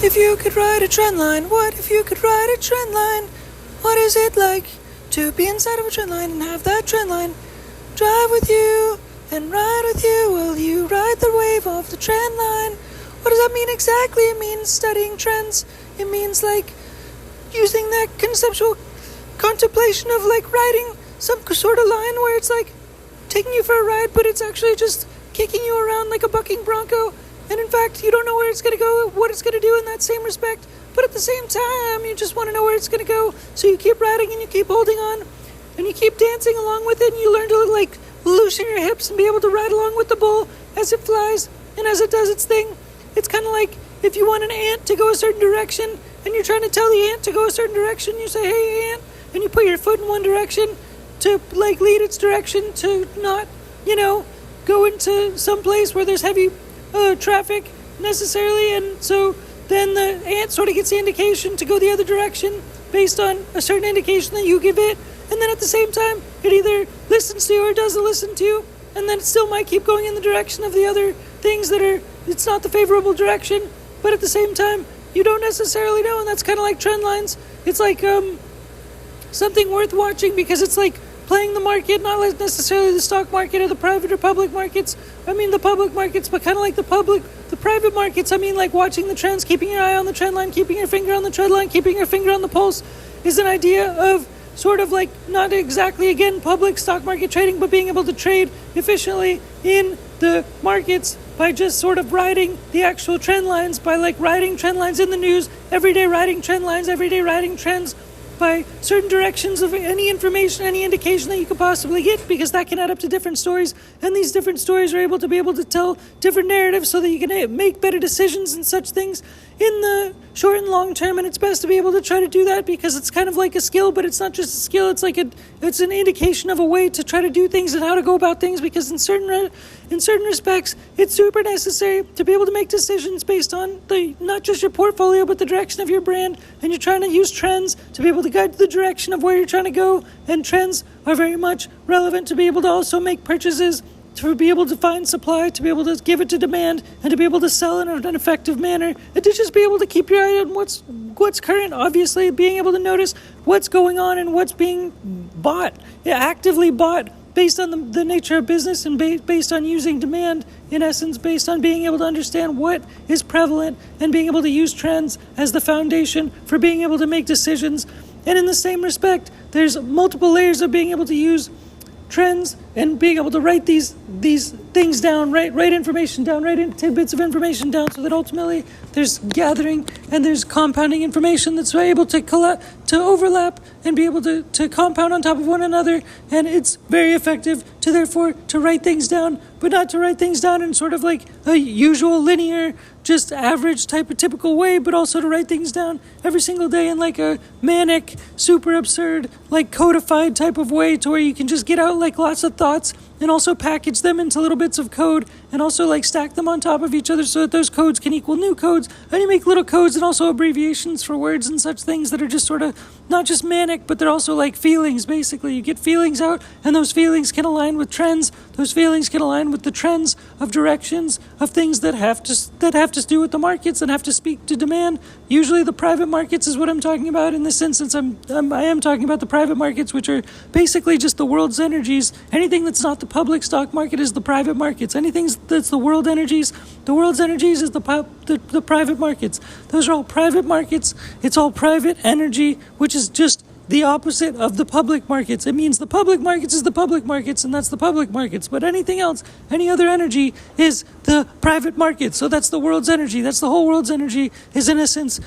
if you could ride a trend line? What if you could ride a trend line? What is it like to be inside of a trend line and have that trend line drive with you and ride with you? Will you ride the wave of the trend line? What does that mean exactly? It means studying trends. It means like using that conceptual contemplation of like riding some sort of line where it's like taking you for a ride, but it's actually just kicking you around like a bucking bronco. And in fact, you don't know where it's going to go, what it's going to do in that same respect. But at the same time, you just want to know where it's going to go. So you keep riding and you keep holding on and you keep dancing along with it. And you learn to like loosen your hips and be able to ride along with the bull as it flies and as it does its thing. It's kind of like if you want an ant to go a certain direction and you're trying to tell the ant to go a certain direction, you say, hey, ant, and you put your foot in one direction to like lead its direction to not, go into some place where there's heavy traffic necessarily. And so then the ant sort of gets the indication to go the other direction based on a certain indication that you give it. And then at the same time, it either listens to you or doesn't listen to you. And then it still might keep going in the direction of the other things it's not the favorable direction. But at the same time, you don't necessarily know. And that's kind of like trend lines. It's like something worth watching because it's like playing the market, not necessarily the stock market or the private or public markets. I mean the public markets, but kind of like the private markets. I mean like watching the trends, keeping your eye on the trend line, keeping your finger on the trend line, keeping your finger on the pulse is an idea of sort of like not exactly, again, public stock market trading, but being able to trade efficiently in the markets by just sort of riding the actual trend lines, by like riding trend lines in the news, every day riding trend lines, every day riding trends by certain directions of any information, any indication that you could possibly get, because that can add up to different stories, and these different stories are able to tell different narratives so that you can make better decisions and such things in the short and long term. And it's best to be able to try to do that because it's kind of like a skill, but it's not just a skill, it's like it's an indication of a way to try to do things and how to go about things, because in certain respects it's super necessary to be able to make decisions based on not just your portfolio but the direction of your brand, and you're trying to use trends to be able to guide the direction of where you're trying to go. And trends are very much relevant to be able to also make purchases, to be able to find supply, to be able to give it to demand, and to be able to sell in an effective manner, and to just be able to keep your eye on what's current. Obviously, being able to notice what's going on and what's being bought, actively bought, based on the nature of business and based on using demand, in essence, based on being able to understand what is prevalent and being able to use trends as the foundation for being able to make decisions. And in the same respect, there's multiple layers of being able to use trends and being able to write these things down, write information down, write tidbits of information down, so that ultimately there's gathering and there's compounding information that's able to overlap and be able to compound on top of one another. And it's very effective to write things down, but not to write things down in sort of like a usual linear, just average type of typical way, but also to write things down every single day in like a manic, super absurd, like codified type of way, to where you can just get out like lots of thoughts and also package them into little bits of code and also like stack them on top of each other so that those codes can equal new codes. And you make little codes and also abbreviations for words and such things that are just sort of not just manic, but they're also like feelings. Basically, you get feelings out, and those feelings can align with trends. Those feelings can align with the trends of directions of things that have to do with the markets and have to speak to demand. Usually the private markets is what I'm talking about. In this instance, I am talking about the private markets, which are basically just the world's energies. Anything that's not the public stock market is the private markets. Anything that's the world's energies is the private markets. Those are all private markets. It's all private energy, which is just the opposite of the public markets. It means the public markets is the public markets, and that's the public markets. But anything else, any other energy, is the private market. So that's the world's energy. That's the whole world's energy, is in a sense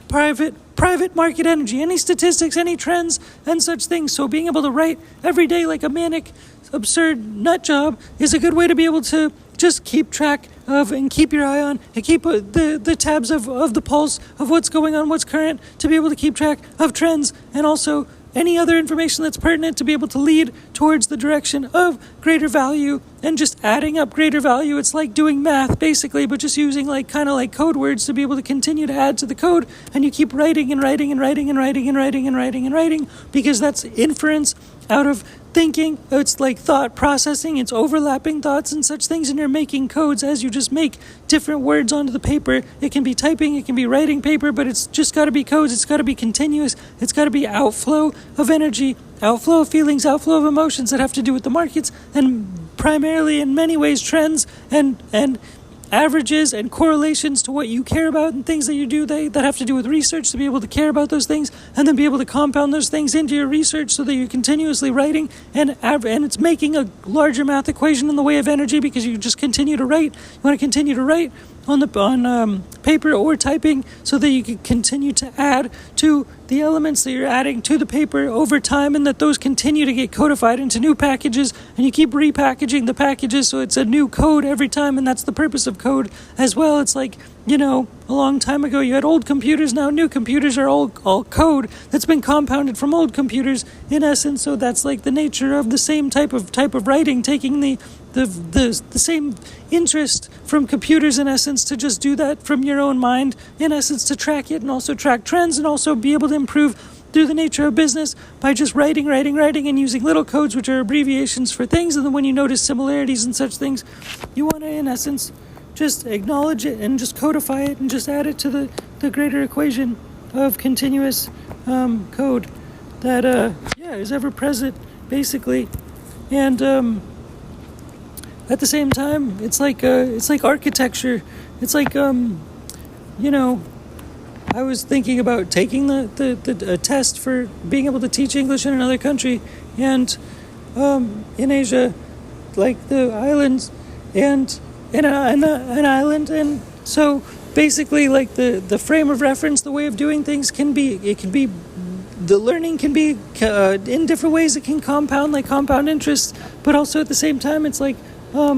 private market energy. Any statistics, any trends, and such things. So being able to write every day like a manic, absurd nut job is a good way to be able to just keep track of and keep your eye on and keep the tabs of the pulse of what's going on, what's current, to be able to keep track of trends and also any other information that's pertinent to be able to lead towards the direction of greater value and just adding up greater value. It's like doing math basically, but just using like kind of like code words to be able to continue to add to the code, and you keep writing and writing and writing and writing and writing and writing and writing, because that's inference thinking. It's like thought processing. It's overlapping thoughts and such things, and you're making codes as you just make different words onto the paper. It can be typing, it can be writing paper, but it's just got to be codes. It's got to be continuous. It's got to be outflow of energy, outflow of feelings, outflow of emotions that have to do with the markets, and primarily in many ways trends and averages and correlations to what you care about and things that you do that have to do with research, to be able to care about those things and then be able to compound those things into your research so that you're continuously writing and it's making a larger math equation in the way of energy, because you just continue to write. You want to continue to write on paper or typing so that you can continue to add to the elements that you're adding to the paper over time, and that those continue to get codified into new packages, and you keep repackaging the packages so it's a new code every time. And that's the purpose of code as well. It's like, a long time ago you had old computers, now new computers are all code that's been compounded from old computers in essence. So that's like the nature of the same type of writing, taking the same interest from computers in essence to just do that from your own mind in essence, to track it and also track trends and also be able to improve through the nature of business by just writing and using little codes, which are abbreviations for things. And then when you notice similarities and such things, you want to in essence just acknowledge it and just codify it and just add it to the greater equation of continuous code that is ever present basically. And at the same time, it's like architecture. It's like I was thinking about taking the test for being able to teach English in another country, and in Asia, like the islands, and in an island, and so basically, like the frame of reference, the way of doing things the learning can be in different ways. It can compound interest, but also at the same time, it's like I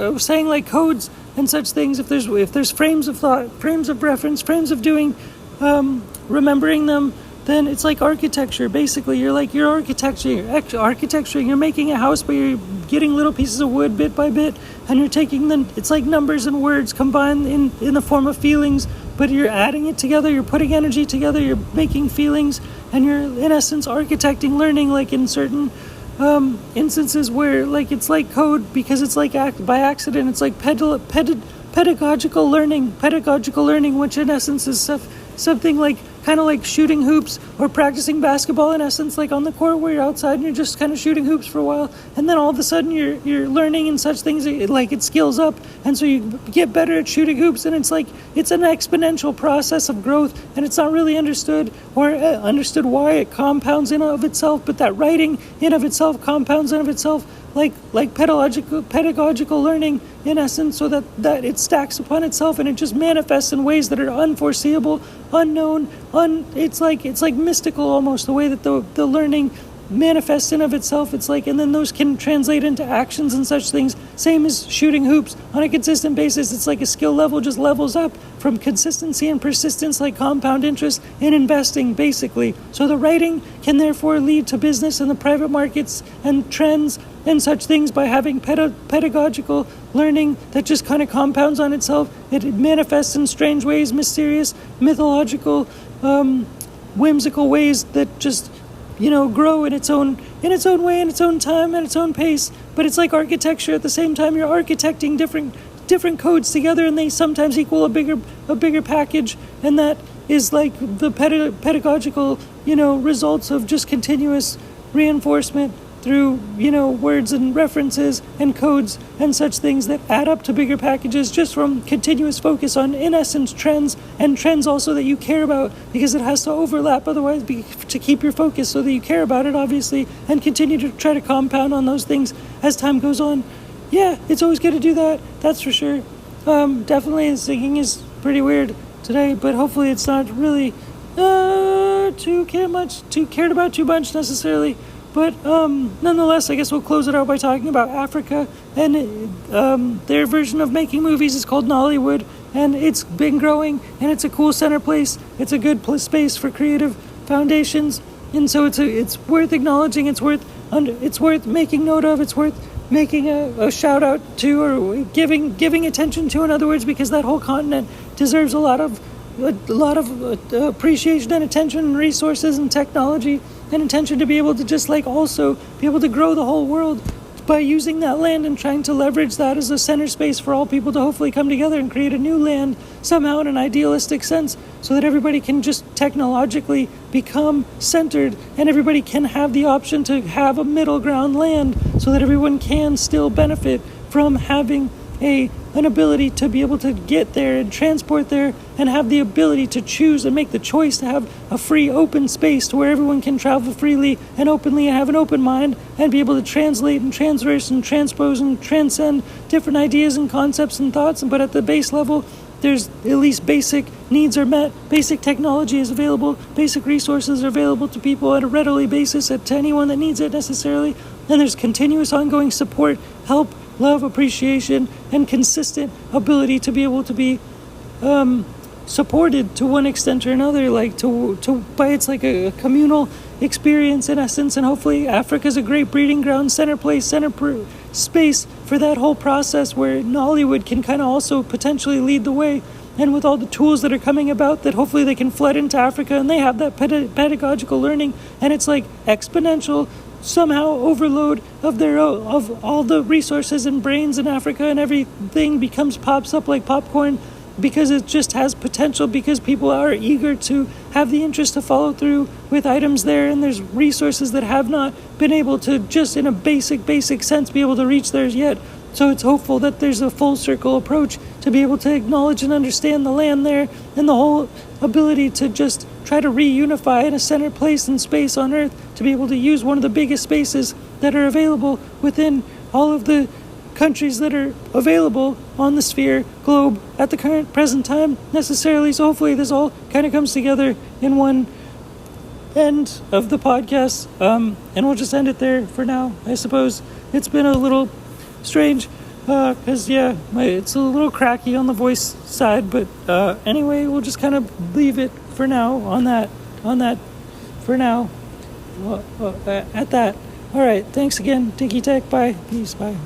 was saying, like codes and such things. If there's frames of thought, frames of reference, frames of doing, remembering them, then it's like architecture. Basically, you're architecturing. You're making a house, but you're getting little pieces of wood bit by bit, and you're taking them. It's like numbers and words combined in the form of feelings, but you're adding it together. You're putting energy together. You're making feelings, and you're in essence architecting learning, like in certain instances where like it's like code because it's like by accident. It's like pedagogical learning, which in essence is something like kind of like shooting hoops or practicing basketball in essence, like on the court where you're outside and you're just kind of shooting hoops for a while, and then all of a sudden you're learning and such things, it skills up, and so you get better at shooting hoops, and it's like it's an exponential process of growth, and it's not really understood why it compounds in of itself, but that writing in of itself compounds in of itself like pedagogical learning in essence, so that it stacks upon itself and it just manifests in ways that are unforeseeable, unknown, it's like mystical almost, the way that the learning manifests in of itself. It's like, and then those can translate into actions and such things, same as shooting hoops on a consistent basis. It's like a skill level just levels up from consistency and persistence, like compound interest in investing basically. So the writing can therefore lead to business in the private markets and trends and such things by having pedagogical learning that just kind of compounds on itself. It manifests in strange ways, mysterious, mythological, whimsical ways that just grow in its own way, in its own time, at its own pace. But it's like architecture. At the same time, you're architecting different codes together, and they sometimes equal a bigger package. And that is like the pedagogical results of just continuous reinforcement through words and references and codes and such things that add up to bigger packages, just from continuous focus on, in essence, trends, and trends also that you care about, because it has to overlap otherwise to keep your focus, so that you care about it obviously and continue to try to compound on those things as time goes on. Yeah, it's always good to do that, that's for sure. Definitely singing is pretty weird today, but hopefully it's not really too cared about too much necessarily. But nonetheless, I guess we'll close it out by talking about Africa, and their version of making movies is called Nollywood, and it's been growing, and it's a cool center place. It's a good space for creative foundations, and so it's worth acknowledging. It's worth making note of. It's worth making a shout out to, or giving attention to, in other words, because that whole continent deserves a lot of appreciation and attention and resources and technology an intention to be able to just like also be able to grow the whole world by using that land and trying to leverage that as a center space for all people to hopefully come together and create a new land somehow in an idealistic sense, so that everybody can just technologically become centered and everybody can have the option to have a middle ground land, so that everyone can still benefit from having an ability to be able to get there and transport there and have the ability to choose and make the choice to have a free open space to where everyone can travel freely and openly and have an open mind and be able to translate and transverse and transpose and transcend different ideas and concepts and thoughts. But at the base level, there's at least basic needs are met, basic technology is available, basic resources are available to people at a readily basis, to anyone that needs it necessarily, and there's continuous ongoing support, help, love, appreciation, and consistent ability to be able to be supported to one extent or another, like by it's like a communal experience in essence. And hopefully Africa's a great breeding ground, center space for that whole process, where Nollywood can kind of also potentially lead the way, and with all the tools that are coming about, that hopefully they can flood into Africa, and they have that pedagogical learning, and it's like exponential somehow overload of all the resources and brains in Africa, and everything pops up like popcorn, because it just has potential, because people are eager to have the interest to follow through with items there, and there's resources that have not been able to just in a basic sense be able to reach theirs yet. So it's hopeful that there's a full circle approach to be able to acknowledge and understand the land there, and the whole ability to just try to reunify in a center place and space on Earth, to be able to use one of the biggest spaces that are available within all of the countries that are available on the sphere globe at the present time necessarily. So hopefully this all kind of comes together in one end of the podcast, and we'll just end it there for now. I suppose it's been a little strange because it's a little cracky on the voice side, but anyway, we'll just kind of leave it for now on that for now at that. All right, thanks again, Dinky Tehc. Bye. Peace. Bye.